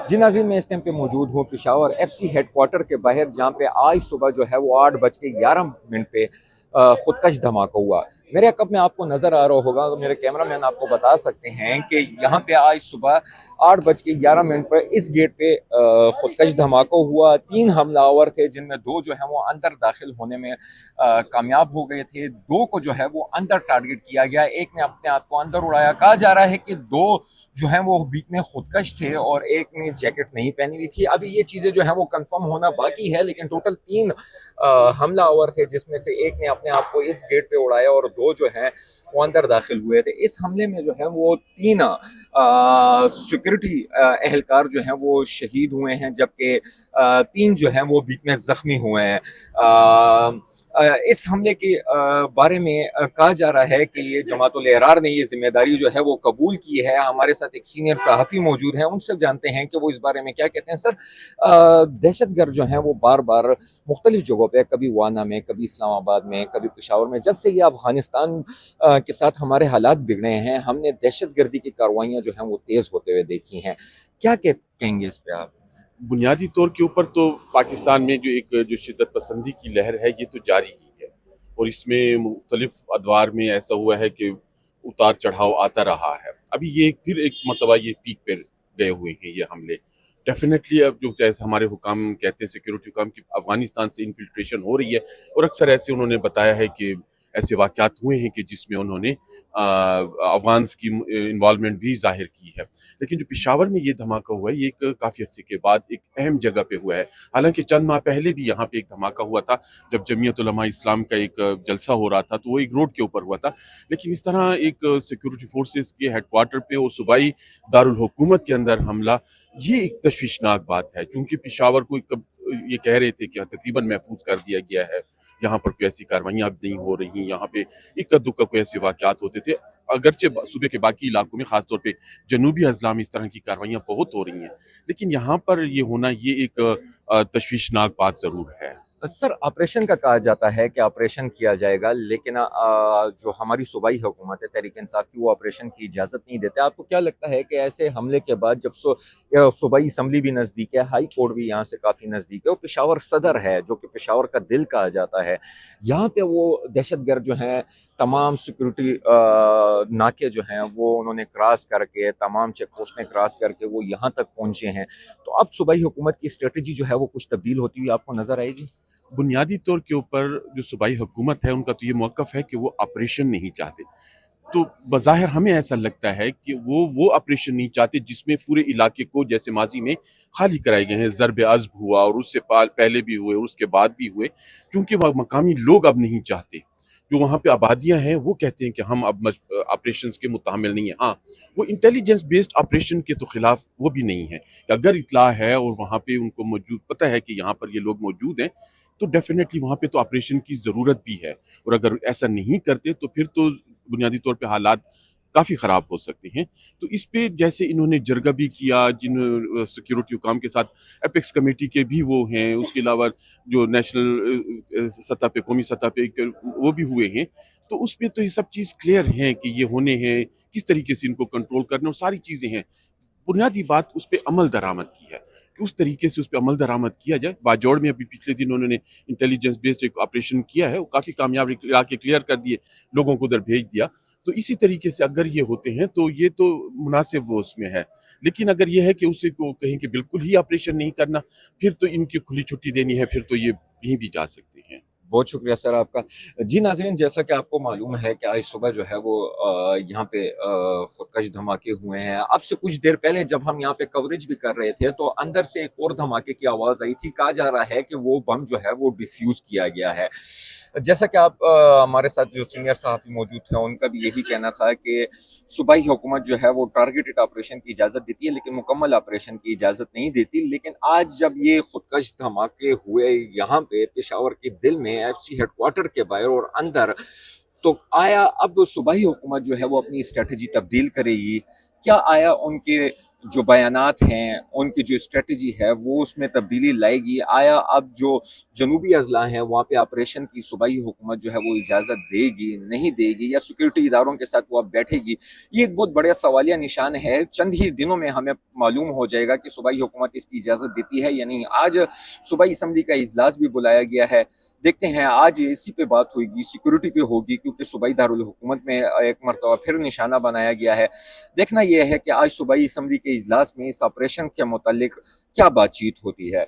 जी नाज़रीन, मैं इस टाइम पे मौजूद हूँ पेशावर एफसी हेडक्वार्टर के बाहर, जहाँ पे आज सुबह जो है वो 8:11 पे खुदकश धमाका हुआ। मेरे कब में आपको नज़र आ रहा होगा, तो मेरे कैमरामैन आपको बता सकते हैं कि यहाँ पे आज सुबह 8:11 पर इस गेट पे खुदकश धमाका हुआ। 3 हमलावर थे, जिनमें 2 जो है वो अंदर दाखिल होने में कामयाब हो गए थे। 2 को जो है वो अंदर टारगेट किया गया। एक ने अपने आप को अंदर उड़ाया। कहा जा रहा है कि 2 जो है वो बीच में खुदकश थे और एक ने जैकेट नहीं पहनी हुई थी। अभी ये चीजें जो है वो कंफर्म होना बाकी है, लेकिन टोटल 3 हमलावर थे, जिसमें से एक ने अपने आप को इस गेट पे उड़ाया और 2 जो है वो अंदर दाखिल हुए थे। इस हमले में जो है वो 3 सिक्योरिटी एहलकार जो हैं वो शहीद हुए हैं, जबकि 3 जो हैं वो बीच में जख्मी हुए हैं। इस हमले के बारे में कहा जा रहा है कि ये जमातुल एहरार ने ये जिम्मेदारी जो है वो कबूल की है। हमारे साथ एक सीनियर सहाफ़ी मौजूद हैं, उनसे जानते हैं कि वो इस बारे में क्या कहते हैं। सर, दहशतगर्द जो हैं वो बार बार मुख्तलिफ जगहों पे, कभी वाना में, कभी इस्लामाबाद में, कभी पेशावर में, जब से ये अफगानिस्तान के साथ हमारे हालात बिगड़े हैं, हमने दहशतगर्दी की कार्रवाइयाँ जो हैं वो तेज़ होते हुए देखी हैं। क्या कहेंगे इस पे आप? बुनियादी तौर के ऊपर तो पाकिस्तान में जो शिद्दत पसंदी की लहर है ये तो जारी ही है, और इसमें मुख्तलिफ अदवार में ऐसा हुआ है कि उतार चढ़ाव आता रहा है। अभी ये फिर एक मरतबा ये पीक पर गए हुए हैं ये हमले। डेफिनेटली अब जो जैसे हमारे हुकाम कहते हैं, सिक्योरिटी हुकाम की अफगानिस्तान से इन्फिल्ट्रेशन हो रही है, और अक्सर ऐसे उन्होंने बताया है कि ऐसे वाक़यात हुए हैं कि जिसमें उन्होंने अफ़गान्स की इन्वॉल्वमेंट भी ज़ाहिर की है। लेकिन जो पेशावर में ये धमाका हुआ है, ये एक काफ़ी अरसे के बाद एक अहम जगह पे हुआ है। हालांकि चंद माह पहले भी यहाँ पे एक धमाका हुआ था, जब जमीयत उलमा इस्लाम का एक जलसा हो रहा था, तो वो एक रोड के ऊपर हुआ था। लेकिन इस तरह एक सिक्योरिटी फोर्सेस के हेडक्वार्टर पे और सूबाई दारुल हुकूमत के अंदर हमला, ये एक तशवीशनाक बात है, क्योंकि पेशावर को ये कह रहे थे कि तकरीबन महफूज कर दिया गया है, यहाँ पर कोई ऐसी कार्रवाइयाँ अब नहीं हो रही, यहाँ पे इक्का दुक्का कोई ऐसे वाक़यात होते थे। अगरचे सूबे के बाकी इलाकों में, खासतौर पे जनूबी अजला में इस तरह की कार्रवाइयाँ बहुत हो रही हैं, लेकिन यहाँ पर ये होना ये एक तशवीशनाक बात ज़रूर है। सर, ऑपरेशन का कहा जाता है कि ऑपरेशन किया जाएगा, लेकिन जो हमारी सूबाई हुकूमत है तहरीक इंसाफ की, वो ऑपरेशन की इजाज़त नहीं देते। आपको क्या लगता है कि ऐसे हमले के बाद, जब सूबाई असम्बली भी नज़दीक है, हाई कोर्ट भी यहाँ से काफ़ी नज़दीक है, और पेशावर सदर है जो कि पेशावर का दिल कहा जाता है, यहाँ पे वो दहशतगर्द जो हैं तमाम सिक्योरिटी नाके जो हैं वो उन्होंने क्रॉस करके, तमाम चेक पोस्टें क्रॉस करके वो यहाँ तक पहुँचे हैं, तो अब सूबाई हुकूमत की स्ट्रेटजी जो है वो कुछ तब्दील होती हुई आपको नज़र आएगी? बुनियादी तौर के ऊपर जो सूबाई हुकूमत है, उनका तो ये मौक़िफ़ है कि वो ऑपरेशन नहीं चाहते। तो बज़ाहिर हमें ऐसा लगता है कि वो ऑपरेशन नहीं चाहते जिसमें पूरे इलाके को, जैसे माजी में खाली कराए गए हैं, ज़र्ब-ए-अज़्ब हुआ और उससे पहले भी हुए और उसके बाद भी हुए, क्योंकि वह मकामी लोग अब नहीं चाहते। जो वहाँ पे आबादियाँ हैं वो कहते हैं कि हम अब ऑपरेशंस के मुतामिल नहीं हैं। हाँ, वो इंटेलिजेंस बेस्ड ऑपरेशन के तो खिलाफ वो भी नहीं है। अगर इत्तला है और वहाँ पे उनको मौजूद पता है कि यहाँ पर ये लोग मौजूद हैं, तो डेफिनेटली वहाँ पे तो ऑपरेशन की ज़रूरत भी है, और अगर ऐसा नहीं करते तो फिर तो बुनियादी तौर पे हालात काफ़ी ख़राब हो सकते हैं। तो इस पे जैसे इन्होंने जरगा भी किया, जिन सिक्योरिटी हुकाम के साथ एपेक्स कमेटी के भी वो हैं, उसके अलावा जो नेशनल सतह पे, कौमी सतह पे वो भी हुए हैं। तो उसमें तो ये सब चीज़ क्लियर हैं कि ये होने हैं, किस तरीके से इनको कंट्रोल करना, और सारी चीज़ें हैं। बुनियादी बात उस पे अमल दरामद की है कि उस तरीके से उस पे अमल दरामद किया जाए। बाजौड़ में अभी पिछले दिन उन्होंने इंटेलिजेंस बेस्ड एक ऑपरेशन किया है, वो काफ़ी कामयाब इलाके क्लियर कर दिए, लोगों को उधर भेज दिया। तो इसी तरीके से अगर ये होते हैं तो ये तो मुनासिब वो उसमें है। लेकिन अगर ये है कि उसे को कहें कि बिल्कुल ही ऑपरेशन नहीं करना, फिर तो इनकी खुली छुट्टी देनी है, फिर तो ये कहीं भी जा सकते हैं। बहुत शुक्रिया सर आपका। जी नाज़रीन, जैसा कि आपको मालूम है कि आज सुबह जो है वो यहाँ पे खुदकश धमाके हुए हैं। अब से कुछ देर पहले जब हम यहाँ पे कवरेज भी कर रहे थे, तो अंदर से एक और धमाके की आवाज़ आई थी। कहा जा रहा है कि वो बम जो है वो डिफ्यूज़ किया गया है। जैसा कि आप हमारे साथ जो सीनियर सहाफ़ी मौजूद थे, उनका भी यही कहना था कि सूबाई हुकूमत जो है वो टारगेटेड ऑपरेशन की इजाज़त देती है, लेकिन मुकम्मल ऑपरेशन की इजाज़त नहीं देती। लेकिन आज जब ये खुदकश धमाके हुए यहाँ पे पेशावर के दिल में, एफसी हेडक्वार्टर के बाहर और अंदर, तो आया अब सूबाई हुकूमत जो है वो अपनी स्ट्रेटजी तब्दील करेगी? क्या आया उनके جو بیانات ہیں ان کی جو اسٹریٹجی ہے وہ اس میں تبدیلی لائے گی؟ آیا اب جو جنوبی اضلاع ہیں وہاں پہ آپریشن کی صوبائی حکومت جو ہے وہ اجازت دے گی نہیں دے گی، یا سیکورٹی اداروں کے ساتھ وہ اب بیٹھے گی؟ یہ ایک بہت بڑا سوالیہ نشان ہے. چند ہی دنوں میں ہمیں معلوم ہو جائے گا کہ صوبائی حکومت اس کی اجازت دیتی ہے یا نہیں. آج صوبائی اسمبلی کا اجلاس بھی بلایا گیا ہے، دیکھتے ہیں آج اسی پہ بات ہوئے گی، سیکورٹی پہ ہوگی، کیونکہ صوبائی دارالحکومت میں ایک مرتبہ پھر نشانہ بنایا گیا ہے. دیکھنا یہ ہے کہ آج صوبائی اسمبلی کے اجلاس میں اس آپریشن کے متعلق کیا بات چیت ہوتی ہے.